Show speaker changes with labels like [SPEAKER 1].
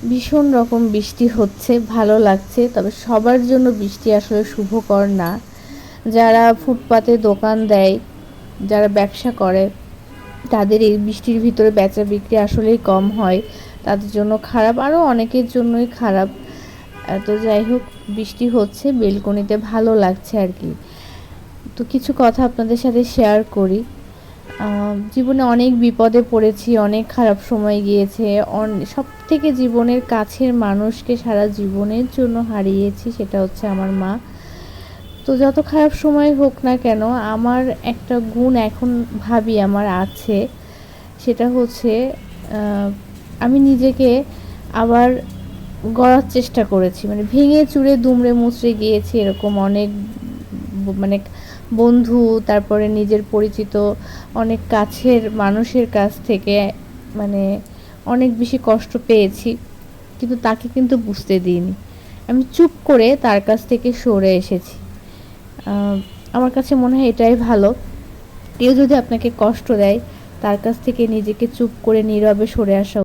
[SPEAKER 1] ভীষণ রকম বৃষ্টি হচ্ছে, ভালো লাগছে। তবে সবার জন্য বৃষ্টি আসলে শুভকর না। যারা ফুটপাতে দোকান দেয়, যারা ব্যবসা করে, তাদের এই বৃষ্টির ভিতরে বেচা বিক্রি আসলেই কম হয়, তাদের জন্য খারাপ, আরও অনেকের জন্যই খারাপ। তো যাই হোক, বৃষ্টি হচ্ছে, বেলকনিতে ভালো লাগছে আর কি। তো কিছু কথা আপনাদের সাথে শেয়ার করি। জীবনে অনেক বিপদে পড়েছি, অনেক খারাপ সময় গিয়েছে, সব থেকে জীবনের কাছের মানুষকে সারা জীবনের জন্য হারিয়েছি, সেটা হচ্ছে আমার মা। তো যত খারাপ সময় হোক না কেন, আমার একটা গুণ এখন ভাবি আমার আছে, সেটা হচ্ছে আমি নিজেকে আবার গড়ার চেষ্টা করেছি। মানে ভেঙে চুরে দুমড়ে মুচড়ে গিয়েছি, এরকম অনেক মানে বন্ধু, তারপরে নিজের পরিচিত অনেক কাছের মানুষের কাছ থেকে মানে অনেক বেশি কষ্ট পেয়েছি, কিন্তু তাকে কিন্তু বুঝতে দিইনি। আমি চুপ করে তার কাছ থেকে সরে এসেছি। আমার কাছে মনে হয় এটাই ভালো। কেউ যদি আপনাকে কষ্ট দেয়, তার কাছ থেকে নিজেকে চুপ করে নীরবে সরে আসা